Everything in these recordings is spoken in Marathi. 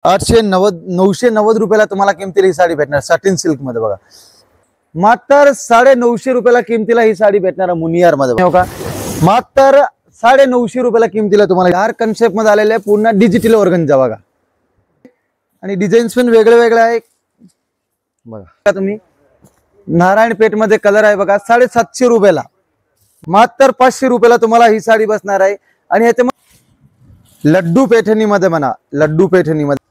890 990 रुपयाला तुम्हाला किमतीला ही साडी भेटणार सॅटिन सिल्क मध्ये बघा। मात्र 950 रुपयाला किमतीला ही साडी भेटणार मुनियार मध्ये हो का। मात्र 950 रुपयाला किमतीला तुम्हाला डार्क कन्सेप्ट मध्ये आलेले पूर्ण डिजिटल ऑर्गन्झा बघा आणि डिझाईन्स पण वेगळे वेगळे आहे बघा। तुम्ही नारायणपेठ मध्ये कलर आहे बघा 750 रुपयाला। मात्र 500 रुपयाला तुम्हाला ही साडी बसणार आहे आणि ह्याच्यामध्ये लड्डू पैठणी मध्ये म्हणा लड्डू पैठणी मध्ये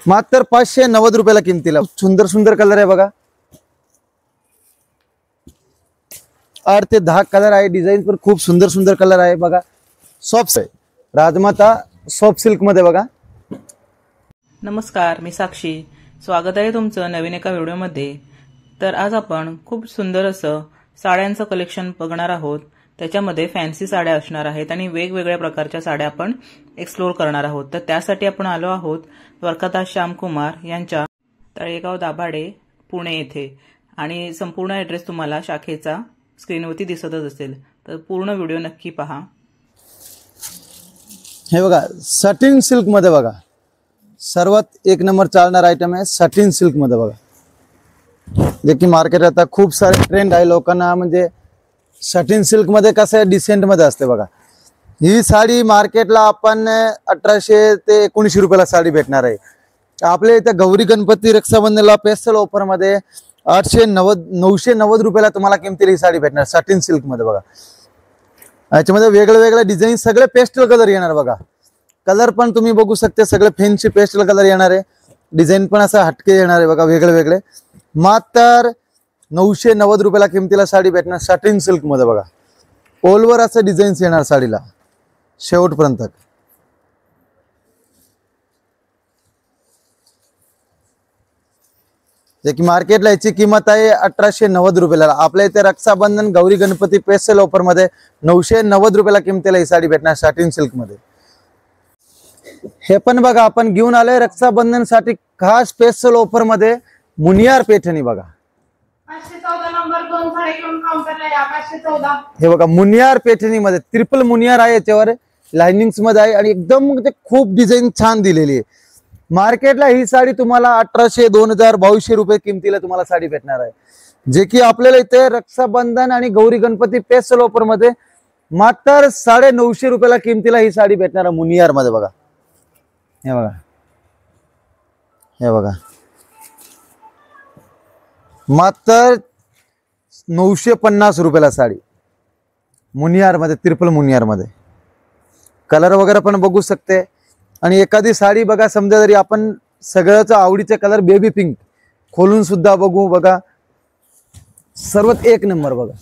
मात्र 590 रुपयाला किमतीला सुंदर सुंदर कलर आहे बघा। 8 ते 10 कलर आहे, डिझाईन पण खूप सुंदर सुंदर कलर आहे बघा। सॉफ्ट आहे राजमाता सॉफ्ट सिल्क मध्ये बघा। नमस्कार, मी साक्षी, स्वागत आहे तुमचं नवीन एका व्हिडिओमध्ये। तर आज आपण खूप सुंदर असं साड्यांचं कलेक्शन बघणार आहोत। त्याच्यामध्ये फॅन्सी साड्या असणार आहेत आणि वेगवेगळ्या प्रकारच्या साड्या आपण एक्सप्लोर करणार आहोत। तर त्यासाठी आपण आलो आहोत द्वारकादास श्यामकुमार यांच्या तळेगाव दाभाडे पुणे येथे आणि संपूर्ण ॲड्रेस तुम्हाला शाखेचा स्क्रीनवरती दिसतच असेल। तर पूर्ण व्हिडिओ नक्की पहा। हे बघा सॅटिन सिल्क मध्ये बघा, सर्वात एक नंबर चालणार आयटम आहे सॅटिन सिल्क मध्ये बघा। जे की मार्केट आता खूप सारे ट्रेंड आहे लोकांना, म्हणजे सॅटिन सिल्क मध्ये कसं आहे डिसेंट मध्ये असते बघा। ही साडी मार्केटला आपण 1800 ते 1900 रुपयाला साडी भेटणार आहे। आपल्या इथे गौरी गणपती रक्षाबंधनला स्पेशल ऑफर मध्ये 990 रुपयाला तुम्हाला किमतीला ही साडी भेटणार सॅटिन सिल्क मध्ये बघा। याच्यामध्ये वेगळे वेगळे डिझाईन सगळे पेस्टल कलर येणार बघा। कलर पण तुम्ही बघू शकता सगळे फॅन्सी पेस्टल कलर येणार आहे, डिझाईन पण असं हटके येणार आहे बघा वेगळे वेगळे। मात्र 990 रुपयाला किमतीला साडी भेटणार सॅटिन सिल्क मध्ये बघा। ऑल ओव्हर असं डिझाईन्स येणार साडीला शेवटपर्यंत। जे की मार्केटला याची किंमत आहे 1890 रुपयाला। आपल्या इथे रक्षाबंधन गौरी गणपती स्पेशल ऑफर मध्ये 990 रुपयाला किमतीला ही साडी भेटणार सॅटिन सिल्क मध्ये। हे पण बघा आपण घेऊन आलोय रक्षाबंधन साठी खास स्पेशल ऑफर मध्ये मुनियार पैठणी बघा। 514 नंबर 2 साडी घेऊन काउंटरला या 514। हे बघा मुनियार पैठणी मध्ये ट्रिपल मुनियार आहे, याच्यावर लाइनिंग्स मध्ये आहे आणि एकदम खूप डिझाईन छान दिलेली आहे। मार्केटला ही साडी तुम्हाला 1800 2000 2200 रुपये किमतीला तुम्हाला साडी भेटणार आहे। जे की आपल्याला इथे रक्षाबंधन आणि गौरी गणपती स्पेशल ऑफर मध्ये मात्र 950 रुपयाला किमतीला ही साडी भेटणार आहे मुनियार मध्ये बघा। हे बघा हे बघा मात्र 950 रुपयाला साडी मुनियार मध्ये ट्रिपल मुनियार मध्ये। कलर वगैरे पण बघू शकते आणि एखादी साडी बघा समजा जरी आपण सगळ्याच आवडीचे कलर बेबी पिंक खोलून सुद्धा बघू बघा, सर्वात एक नंबर बघा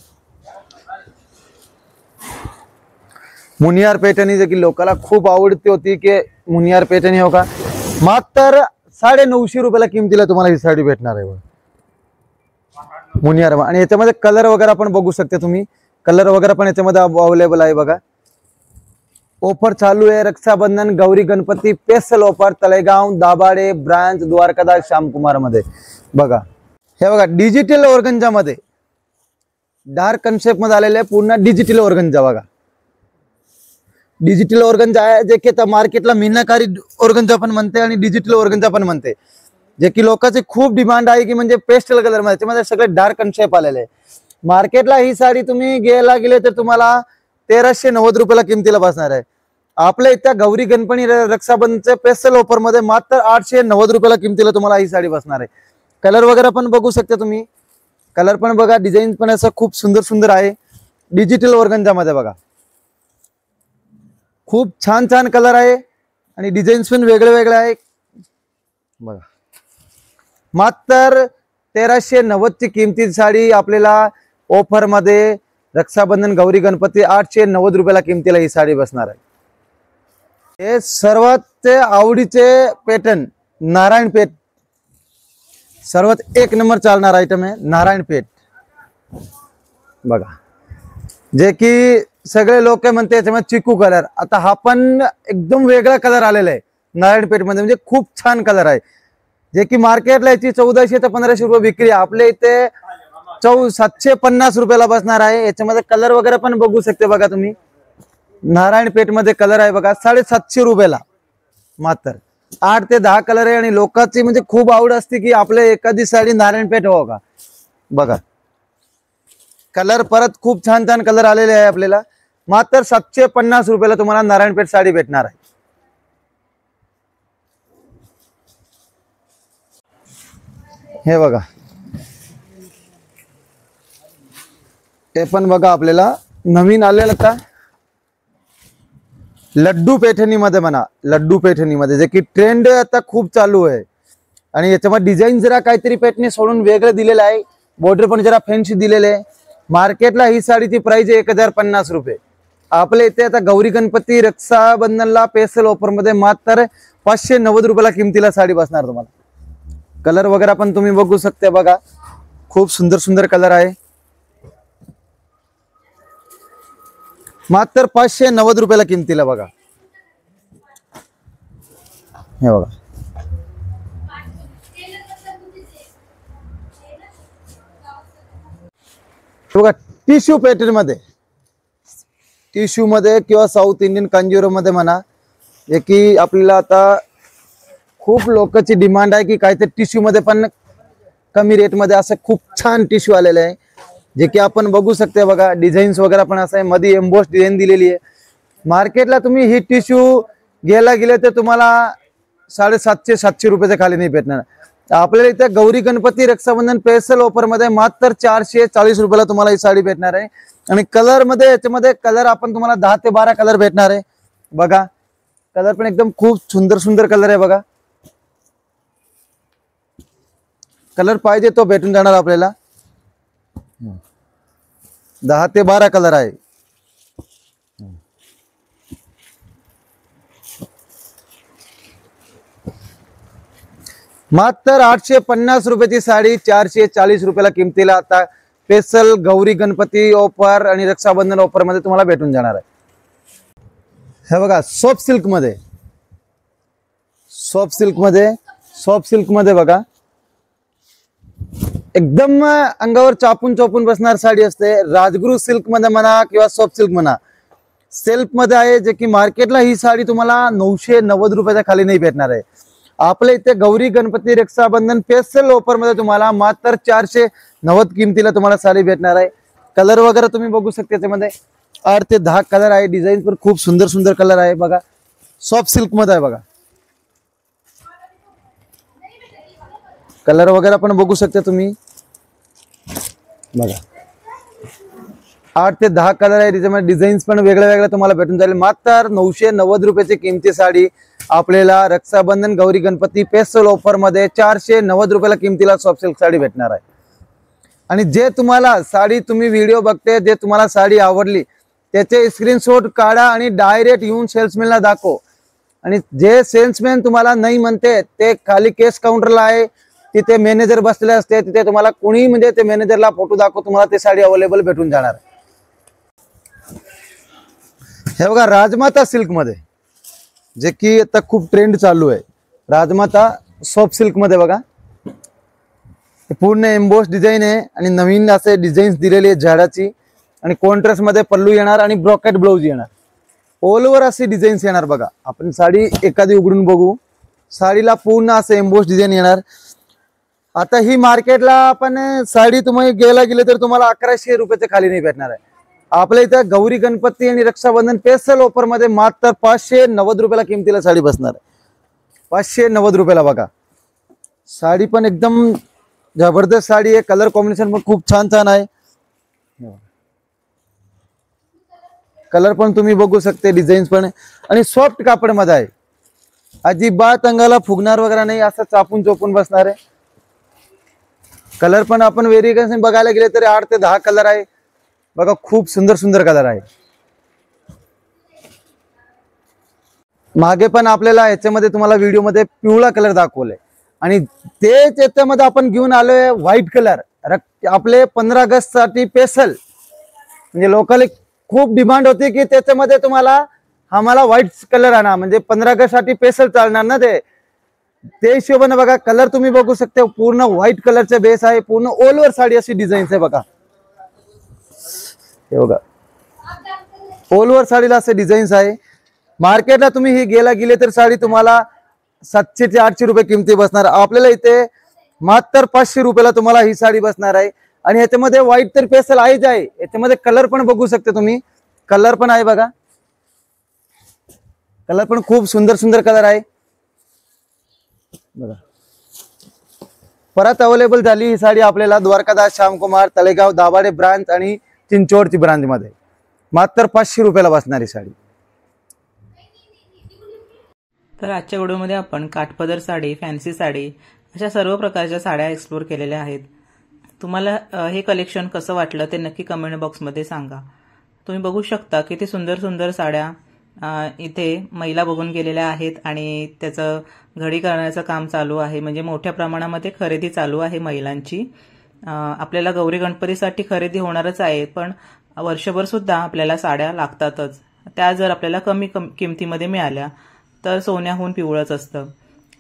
मुनियार पैठणी। जे की लोकांना खूप आवडती होती की मुनियार पैठणी हो का। मात्र 950 रुपयाला किमतीला तुम्हाला ही साडी भेटणार आहे बघा मुनियार। आणि याच्यामध्ये कलर वगैरे पण बघू शकते तुम्ही, कलर वगैरे पण याच्यामध्ये अवेलेबल आहे बघा। ऑफर चालू आहे Rakshabandhan Gauri Ganpati special offer Talegaon Dabhade branch Dwarkadas Shyamkumar मध्ये बघा। हे बघा डिजिटल ऑर्गन्झा मध्ये डार्क कन्सेप्ट मध्ये आलेले पूर्ण डिजिटल ऑर्गन्झा बघा। डिजिटल ऑर्गन्झा आहे जे की मार्केटला मीनाकारी ऑर्गन्झा पण म्हणते आणि डिजिटल ऑर्गन्झा पण म्हणते। जे की लोकांची खूप डिमांड आहे की म्हणजे पेस्टल कलर मध्ये त्यामध्ये सगळे डार्क कन्सेप्ट आलेले। मार्केटला ही साडी तुम्ही घ्यायला गेले तर तुम्हाला 1390 रुपयाला किमतीला बसणार आहे। आपल्या इथं गौरी गणपती रक्षाबंधनचे स्पेशल ऑफर मध्ये मात्र 890 रुपयाला किमतीला तुम्हाला ही साडी बसणार आहे। कलर वगैरे पण बघू शकता तुम्ही, कलर पण बघा, डिझाईन पण असं खूप सुंदर सुंदर आहे डिजिटल ऑर्गन्झा मध्ये बघा। खूप छान छान कलर आहे आणि डिझाईन्स पण वेगळे वेगळे आहे बघा। मात्र 1390 ची किमती साडी आपल्याला ऑफर मध्ये रक्षाबंधन गौरी गणपती 890 रुपयाला किमतीला ही साडी बसणार आहे। हे सर्वात आवडीचे पॅटर्न नारायणपेठ, सर्वात एक नंबर चालणार आयटम आहे नारायणपेठ बघा। जे की सगळे लोक म्हणते याच्यामध्ये चिकू कलर, आता हा पण एकदम वेगळा कलर आलेला आहे नारायणपेठ मध्ये, म्हणजे खूप छान कलर आहे। जे की मार्केटला याची 1400 ते 1500 रुपये विक्री, आपल्या इथे 750 रुपयाला बसणार आहे। याच्यामध्ये कलर वगैरे पण बघू शकते बघा तुम्ही, नारायणपेठ मध्ये कलर आहे बघा 750 रुपयाला। मात्र 8 ते 10 कलर आहे आणि लोकांची म्हणजे खूप आवड असते की आपल्या एखादी साडी नारायणपेठ हो का. बघा कलर परत खूप छान छान कलर आलेले आहे आपल्याला. मात्र 750 रुपयाला तुम्हाला नारायणपेठ साडी भेटणार आहे. हे बघा हे पण बघा आपल्याला नवीन आलेलं का लड्डू पैठणी मध्ये म्हणा. लड्डू पैठणी मध्ये जे की ट्रेंड आता खूप चालू आहे आणि याच्यामध्ये डिझाईन जरा काहीतरी पैठणी सोडून वेगळं दिलेलं आहे. बॉर्डर पण जरा फॅन्सी दिलेले आहे. मार्केटला ही साडीची प्राइस आहे 1050 रुपये. आपल्या इथे आता गौरी गणपती रक्षाबंधनला स्पेशल ऑफर मध्ये मात्र 590 रुपयाला किमतीला साडी बसणार तुम्हाला. कलर वगैरे पण तुम्ही बघू शकता. बघा खूप सुंदर सुंदर कलर आहे. मात्र 590 रुपयाला किमतीला. बघा हे बघा बघा टिश्यू पॅटर्न मध्ये, टिश्यू मध्ये किंवा साऊथ इंडियन कांजीवरम मध्ये म्हणा. जे की आपल्याला आता खूप लोकांची डिमांड आहे की काहीतरी टिश्यू मध्ये पण कमी रेट मध्ये असं खूप छान टिश्यू आलेलं आहे. जे की आपण बघू शकते. बघा डिझाईन्स वगैरे पण असं आहे. मध्ये एम्बोस डिझाईन दिलेली आहे. मार्केटला तुम्ही ही टिश्यू घ्यायला गेले तर तुम्हाला 750-700 रुपयाच्या खाली नाही भेटणार. आपल्याला इथे गौरी गणपती रक्षाबंधन स्पेशल ऑफर मध्ये मात्र 440 रुपयाला तुम्हाला ही साडी भेटणार आहे. आणि कलर मध्ये याच्यामध्ये कलर आपण तुम्हाला 10 ते 12 कलर भेटणार आहे. बघा कलर पण एकदम खूप सुंदर सुंदर कलर आहे. बघा कलर पाहिजे तो भेटून जाणार आपल्याला. 10 ते 12 कलर आहे. मात्र 850 रुपयाची साडी 440 रुपयाला किमतीला आता स्पेशल गौरी गणपती ऑफर आणि रक्षाबंधन ऑफर मध्ये तुम्हाला भेटून जाणार आहे. हे बघा सॉफ्ट सिल्क मध्ये, सॉफ्ट सिल्क मध्ये बघा एकदम अंगावर चापून चोपून बसणार साडी असते. राजगुरू सिल्क मध्ये म्हणा किंवा सॉफ्ट सिल्क म्हणा, सेल्फ मध्ये आहे. जे की मार्केटला ही साडी तुम्हाला 990 रुपयाच्या खाली नाही भेटणार आहे. आपल्या इथे गौरी गणपती रक्षाबंधन स्पेशल ऑफर मध्ये तुम्हाला मात्र 490 किमतीला तुम्हाला साडी भेटणार आहे. कलर वगैरे तुम्ही बघू शकता. त्याच्यामध्ये 8 ते 10 कलर आहे. डिझाईन पण खूप सुंदर सुंदर कलर आहे. बघा सॉफ्ट सिल्क मध्ये आहे. बघा कलर वगैरे पण बघू शकता तुम्ही. बघा 8 ते 10 कलर आहे. त्याच्यामध्ये डिझाईन्स पण वेगळ्या वेगळ्या तुम्हाला भेटून जाईल. मात्र 990 रुपयाची किमती साडी आपल्याला रक्षाबंधन गौरी गणपती स्पेशल ऑफर मध्ये 490 रुपयाला किमतीला सॉफ्ट सिल्क साडी भेटणार आहे. आणि जे तुम्हाला साडी तुम्ही व्हिडिओ बघते, जे तुम्हाला साडी आवडली त्याचे स्क्रीनशॉट काढा आणि डायरेक्ट येऊन सेल्समॅनला दाखव. आणि जे सेल्समॅन तुम्हाला नाही म्हणते ते खाली केस काउंटरला आहे. तिथे मॅनेजर बसलेले असते. तिथे तुम्हाला कोणी म्हणजे ते मॅनेजरला फोटो दाखव, तुम्हाला ते साडी अवेलेबल भेटून जाणार. हे बघा राजमाता सिल्क मध्ये, जे की आता खूप ट्रेंड चालू आहे. राजमाता सॉफ्ट सिल्क मध्ये बघा पूर्ण एम्बोस डिझाईन आहे आणि नवीन असे डिझाईन्स दिलेली आहे झाडाची. आणि कॉन्ट्रास्ट मध्ये पल्लू येणार आणि ब्रॉकेट ब्लाउज येणार. ऑल ओव्हर असे डिझाईन्स येणार. बघा आपण साडी एखादी उघडून बघू. साडीला पूर्ण असे एम्बोस डिझाईन येणार. आता ही मार्केटला आपण साडी तुम्ही घ्यायला गेले तर तुम्हाला 1100 रुपयाच्या खाली नाही भेटणार आहे. आपल्या इथं गौरी गणपती आणि रक्षाबंधन स्पेशल ऑफर मध्ये मात्र 590 रुपयाला किमतीला साडी बसणार आहे. 590 रुपयाला. बघा साडी पण एकदम जबरदस्त साडी आहे. कलर कॉम्बिनेशन पण खूप छान छान आहे. कलर पण तुम्ही बघू शकते. डिझाईन्स पण आणि सॉफ्ट कापड मध्ये आहे. अजिबात अंगाला फुगणार वगैरे नाही. असं चापून चोपून बसणार आहे. कलर पण आपण व्हेरिएशन बघायला गेले तरी 8 ते 10 कलर आहे. बघा खूप सुंदर सुंदर कलर आहे. मागे पण आपल्याला याच्यामध्ये तुम्हाला व्हिडिओ मध्ये पिवळा कलर दाखवलाय आणि तेच याच्यामध्ये आपण घेऊन आलोय व्हाईट कलर. आपले 15 ऑगस्ट साठी स्पेशल म्हणजे लोकल खूप डिमांड होती की त्याच्यामध्ये तुम्हाला आम्हाला व्हाईट कलर आणा, म्हणजे 15 ऑगस्ट साठी स्पेशल चालणार ना ते हिशोबाने. बघा कलर तुम्ही बघू शकता. पूर्ण व्हाईट कलरचा बेस आहे. पूर्ण ऑल ओव्हर साडी अशी डिझाईन आहे. बघा हे बघा ऑल ओव्हर साडीला असे डिझाईन्स आहे. मार्केटला तुम्ही ही गेले तर साडी तुम्हाला 700 ते 800 रुपये किमती बसणार. आपल्याला इथे मात्र 500 रुपयाला तुम्हाला ही साडी बसणार आहे. आणि ह्याच्यामध्ये व्हाईट तर पेस्टल आहेच आहे, याच्यामध्ये कलर पण बघू शकता तुम्ही. कलर पण आहे बघा, कलर पण खूप सुंदर सुंदर कलर आहे बघा. परत अवेलेबल झाली ही साडी आपल्याला द्वारकादास श्यामकुमार तळेगाव दाभाडे ब्रांच आणि चिंचवडची ब्रांच मध्ये. मात्र 500 रुपयाला बसणारी साडी. तर आजच्या व्हिडिओमध्ये आपण काठपदर साडी, फॅन्सी साडी अशा सर्व प्रकारच्या साड्या एक्सप्लोर केलेल्या आहेत. तुम्हाला हे कलेक्शन कसं वाटलं ते नक्की कमेंट बॉक्समध्ये सांगा. तुम्ही बघू शकता किती सुंदर सुंदर साड्या इथे महिला बघून गेलेल्या आहेत आणि त्याचं घडी करण्याचं काम चालू आहे. म्हणजे मोठ्या प्रमाणामध्ये खरेदी चालू आहे महिलांची. आपल्याला गौरी गणपतीसाठी खरेदी होणारच आहे, पण वर्षभर सुद्धा आपल्याला साड्या लागतातच. त्या जर आपल्याला कमी किमतीमध्ये मिळाल्या तर सोन्याहून पिवळंच असतं.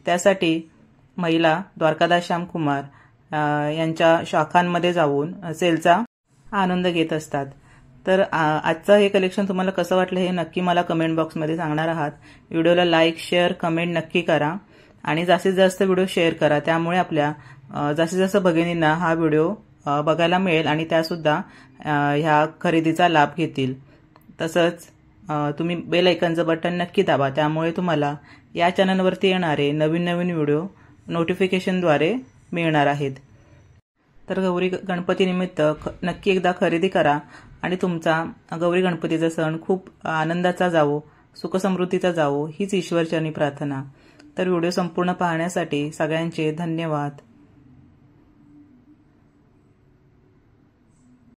त्यासाठी महिला द्वारकादास श्यामकुमार यांच्या शाखांमध्ये जाऊन सेलचा आनंद घेत असतात. तर आजचं हे कलेक्शन तुम्हाला कसं वाटलं हे नक्की मला कमेंट बॉक्समध्ये सांगणार आहात. व्हिडिओला लाईक, शेअर, कमेंट नक्की करा आणि जास्तीत जास्त व्हिडिओ शेअर करा. त्यामुळे आपल्या जास्तीत जास्त भगिनींना हा व्हिडिओ बघायला मिळेल आणि त्यासुद्धा ह्या खरेदीचा लाभ घेतील. तसंच तुम्ही बेल आयकॉनचं बटन नक्की दाबा, त्यामुळे तुम्हाला या चॅनलवरती येणारे नवीन नवीन व्हिडिओ नोटिफिकेशनद्वारे मिळणार आहेत. तर गौरी गणपतीनिमित्त नक्की एकदा खरेदी करा आणि तुमचा गौरी गणपतीचा सण खूप आनंदाचा जावो, सुखसमृद्धीचा जावो हीच ईश्वरचरणी प्रार्थना. तर व्हिडिओ संपूर्ण पाहण्यासाठी सगळ्यांचे धन्यवाद.